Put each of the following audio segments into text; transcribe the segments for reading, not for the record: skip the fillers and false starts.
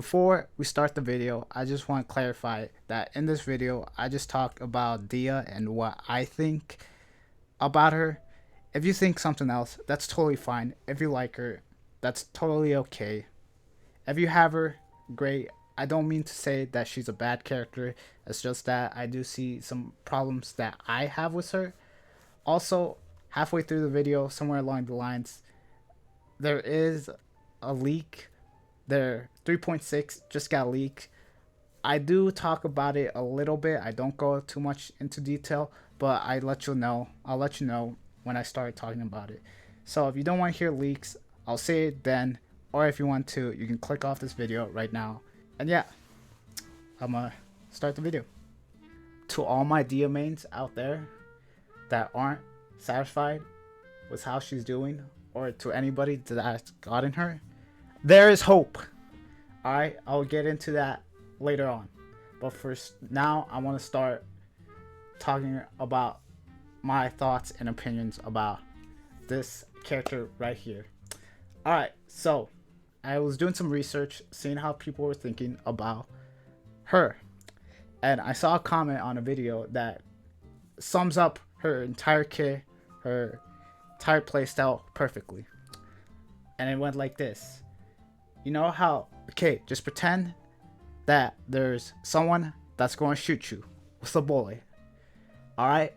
Before we start the video, I just want to clarify that in this video, I just talk about Dehya and what I think about her. If you think something else, that's totally fine. If you like her, that's totally okay. If you have her, great. I don't mean to say that she's a bad character. It's just that I do see some problems that I have with her. Also, halfway through the video, somewhere along the lines, there is a leak. Their 3.6 just got leaked. I do talk about it a little bit. I don't go too much into detail, but I'll let you know when I start talking about it. So if you don't want to hear leaks, I'll say it then. Or if you want to, you can click off this video right now. And yeah, I'm gonna start the video. To all my Dehya mains out there that aren't satisfied with how she's doing, or to anybody that's gotten her, there is hope. Alright, I'll get into that later on. But first, now I want to start talking about my thoughts and opinions about this character right here. Alright, so I was doing some research, seeing how people were thinking about her. And I saw a comment on a video that sums up her entire kit, her entire playstyle perfectly. And it went like this. You know how, okay, just pretend that there's someone that's going to shoot you with a bullet. Alright?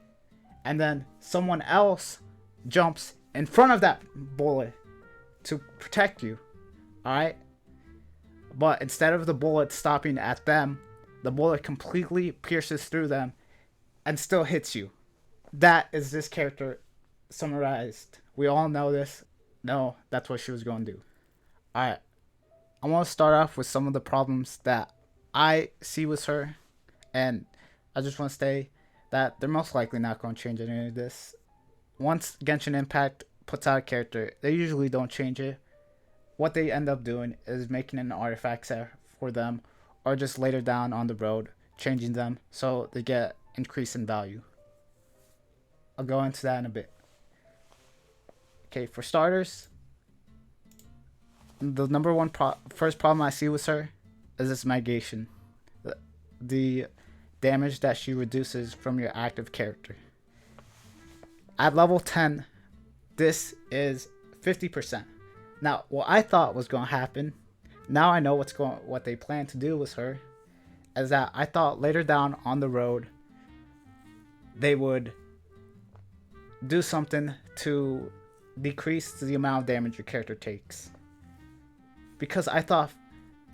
And then someone else jumps in front of that bullet to protect you. Alright? But instead of the bullet stopping at them, the bullet completely pierces through them and still hits you. That is this character summarized. We all know this. No, that's what she was going to do. Alright. I want to start off with some of the problems that I see with her. And I just want to say that they're most likely not going to change any of this. Once Genshin Impact puts out a character, they usually don't change it. What they end up doing is making an artifact set for them, or just later down on the road changing them so they get increase in value. I'll go into that in a bit. Okay, for starters, the number one first problem I see with her is this negation. The damage that she reduces from your active character. At level 10, this is 50%. Now, what I thought was going to happen, now I know what they plan to do with her, is that I thought later down on the road they would do something to decrease the amount of damage your character takes. Because I thought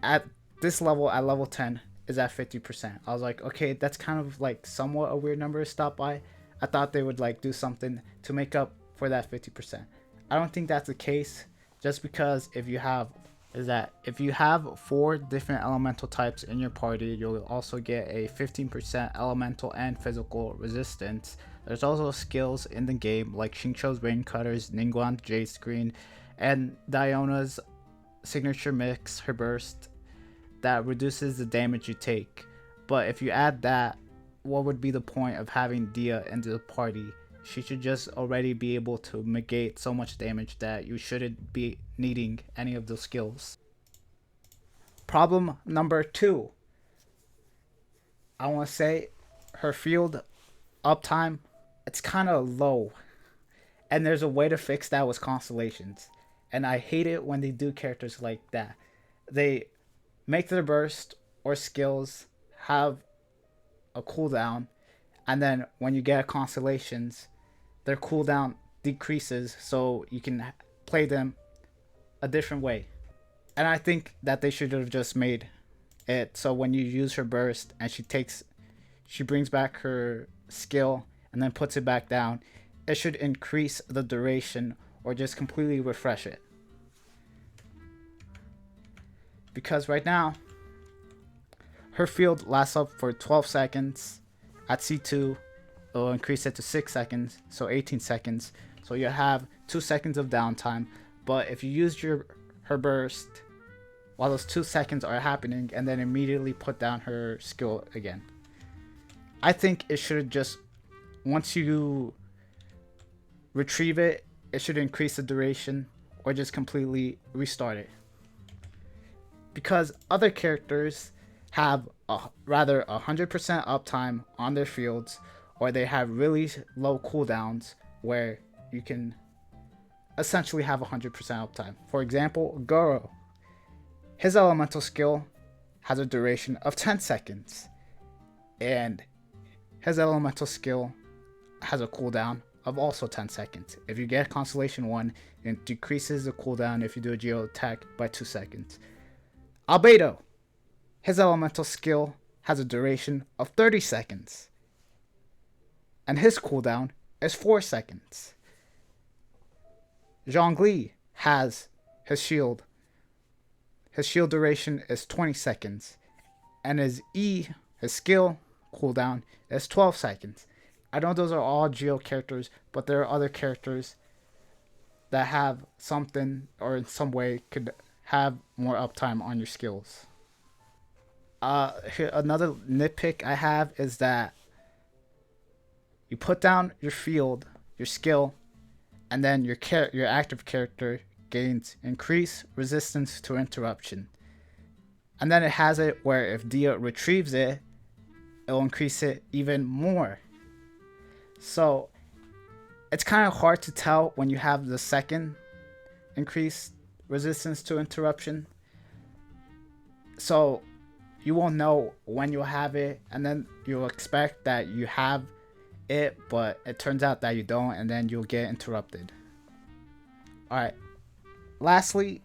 at this level, at level 10, is at 50%. I was like, okay, that's kind of like somewhat a weird number to stop by. I thought they would like do something to make up for that 50%. I don't think that's the case, just because if you have 4 different elemental types in your party, you'll also get a 15% elemental and physical resistance. There's also skills in the game like Xingqiu's Rain Cutters, Ningguang's Jade Screen, and Diona's signature mix, her burst, that reduces the damage you take. But if you add that, what would be the point of having Dehya into the party? She should just already be able to negate so much damage that you shouldn't be needing any of those skills. Problem number 2. I want to say her field uptime, it's kind of low. And there's a way to fix that with constellations. And I hate it when they do characters like that. They make their burst or skills have a cooldown, and then when you get constellations, their cooldown decreases so you can play them a different way. And I think that they should have just made it so when you use her burst and she brings back her skill and then puts it back down, it should increase the duration or just completely refresh it. Because right now, her field lasts up for 12 seconds. At C2, it will increase it to 6 seconds, so 18 seconds. So you have 2 seconds of downtime. But if you use her burst while those 2 seconds are happening and then immediately put down her skill again, I think it should just, once you retrieve it, it should increase the duration or just completely restart it. because other characters have rather 100% uptime on their fields, or they have really low cooldowns where you can essentially have 100% uptime. For example, Goro, his elemental skill has a duration of 10 seconds, and his elemental skill has a cooldown of also 10 seconds. If you get Constellation 1, it decreases the cooldown if you do a geo attack by 2 seconds. Albedo, his elemental skill has a duration of 30 seconds, and his cooldown is 4 seconds. Zhongli has his shield. His shield duration is 20 seconds, and his skill cooldown is 12 seconds. I know those are all Geo characters, but there are other characters that have something or in some way could have more uptime on your skills. Another nitpick I have is that you put down your field, your skill, and then your active character gains increased resistance to interruption. And then it has it where if Dehya retrieves it, it'll increase it even more. So it's kind of hard to tell when you have the second increased resistance to interruption. So you won't know when you'll have it, and then you'll expect that you have it, but it turns out that you don't, and then you'll get interrupted. Alright, lastly,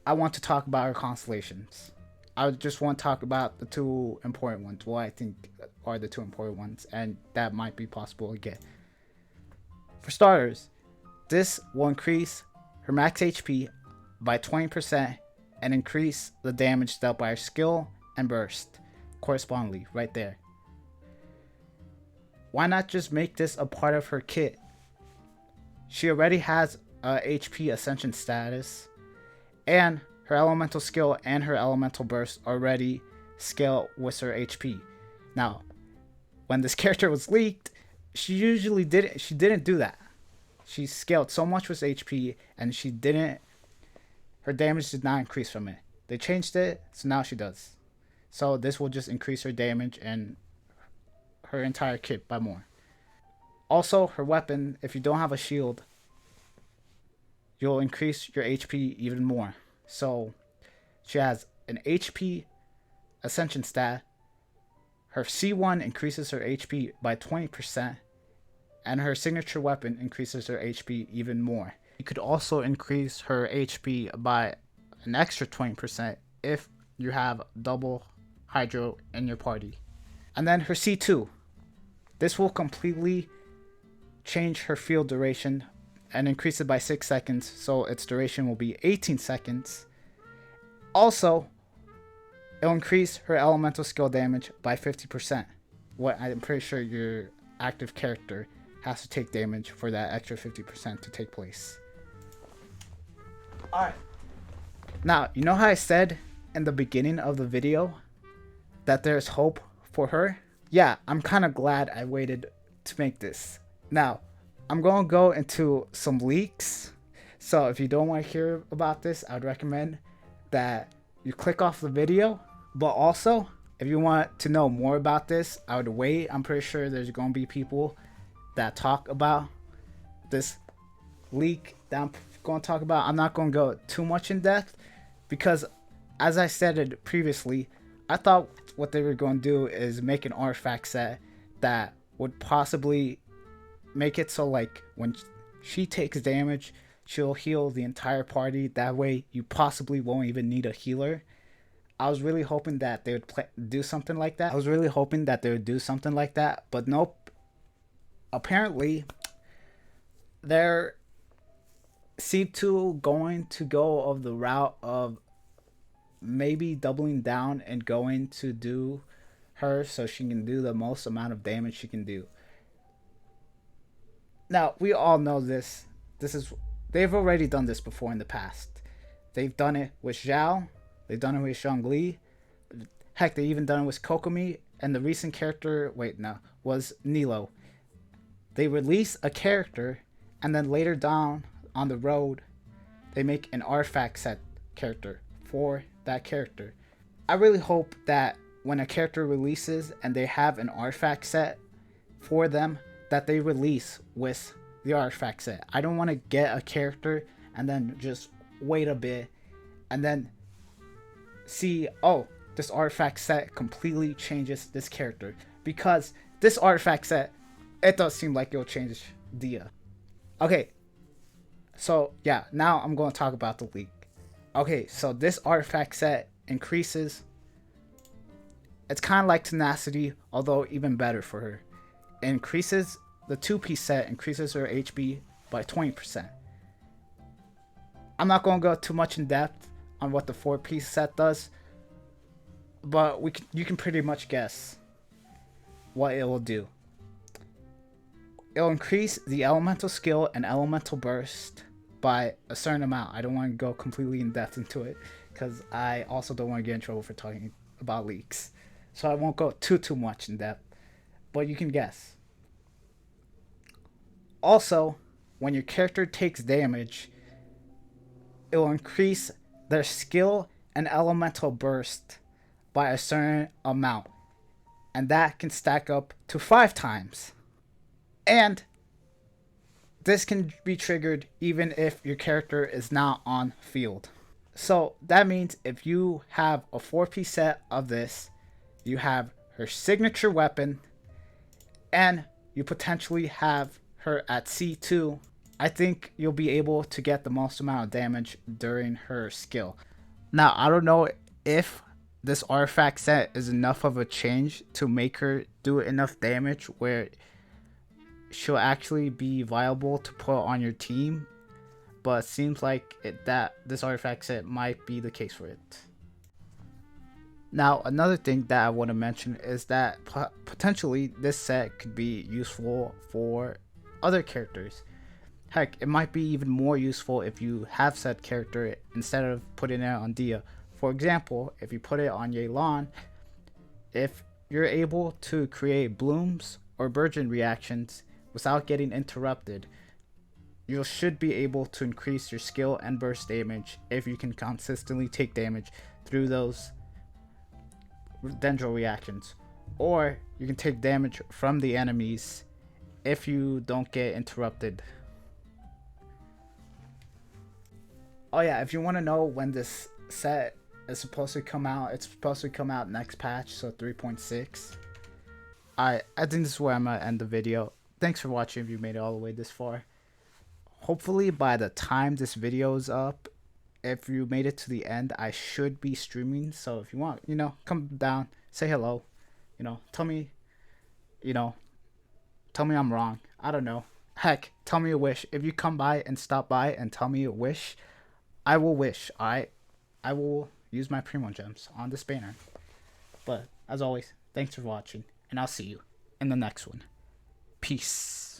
I want to talk about our constellations. I just want to talk about the two important ones, what I think are the two important ones, and that might be possible to get. For starters, this will increase her max HP by 20% and increase the damage dealt by her skill and burst correspondingly right there. Why not just make this a part of her kit? She already has a HP Ascension status, and her elemental skill and her elemental burst already scale with her HP. Now, when this character was leaked, she didn't do that. She scaled so much with HP, and her damage did not increase from it. They changed it, so now she does. So this will just increase her damage and her entire kit by more. Also, her weapon, if you don't have a shield, you'll increase your HP even more. So she has an HP Ascension stat. Her C1 increases her HP by 20%, and her signature weapon increases her HP even more. You could also increase her HP by an extra 20% if you have double Hydro in your party. And then her C2. This will completely change her field duration and increase it by 6 seconds, so its duration will be 18 seconds. Also, it'll increase her elemental skill damage by 50%. What I'm pretty sure your active character has to take damage for that extra 50% to take place. Alright. Now, you know how I said in the beginning of the video that there's hope for her? Yeah, I'm kind of glad I waited to make this. Now, I'm going to go into some leaks. So if you don't want to hear about this, I would recommend that you click off the video. But also, if you want to know more about this, I would wait. I'm pretty sure there's going to be people that talk about this leak that I'm going to talk about. I'm not going to go too much in depth because, as I said it previously, I thought what they were going to do is make an artifact set that would possibly make it so like when she takes damage, she'll heal the entire party. That way you possibly won't even need a healer. I was really hoping that they would do something like that. But nope. Apparently, they're going to go of the route of maybe doubling down and going to do her so she can do the most amount of damage she can do. Now, we all know this. They've already done this before in the past. They've done it with Zhao. They've done it with Zhongli. Heck, they even done it with Kokomi. And the recent character, was Nilo. They release a character, and then later down on the road, they make an artifact set character for that character. I really hope that when a character releases and they have an artifact set for them, that they release with the artifact set. I don't want to get a character and then just wait a bit and then see, oh, this artifact set completely changes this character. Because this artifact set, it does seem like it'll change Dehya. Okay, so yeah, now I'm going to talk about the leak. Okay, so this artifact set increases. It's kind of like tenacity, although even better for her. It increases the 2-piece set, increases her HP by 20%. I'm not going to go too much in depth on what the 4-piece set does, but you can pretty much guess what it will do. It'll increase the elemental skill and elemental burst by a certain amount. I don't want to go completely in depth into it because I also don't want to get in trouble for talking about leaks. So I won't go too much in depth, but you can guess. Also, when your character takes damage, it will increase their skill and elemental burst by a certain amount. And that can stack up to 5 times. And this can be triggered even if your character is not on field. So that means if you have a 4-piece set of this, you have her signature weapon, and you potentially have her at C2, I think you'll be able to get the most amount of damage during her skill. Now, I don't know if this artifact set is enough of a change to make her do enough damage where she'll actually be viable to put on your team, but it seems like that this artifact set might be the case for it. Now, another thing that I want to mention is that potentially this set could be useful for other characters. Heck, it might be even more useful if you have said character instead of putting it on Dehya. For example, if you put it on Yelan, if you're able to create blooms or burgeon reactions without getting interrupted, you should be able to increase your skill and burst damage if you can consistently take damage through those dendro reactions. Or you can take damage from the enemies if you don't get interrupted. Oh yeah, if you want to know when this set is supposed to come out, it's supposed to come out next patch, so 3.6. I think this is where I'm going to end the video. Thanks for watching if you made it all the way this far. Hopefully by the time this video is up, if you made it to the end, I should be streaming. So if you want, come down, say hello, tell me, tell me I'm wrong. I don't know. Heck, tell me a wish. If you come by and stop by and tell me a wish, I will wish. I will use my Primo Gems on this banner. But as always, thanks for watching, and I'll see you in the next one. Peace.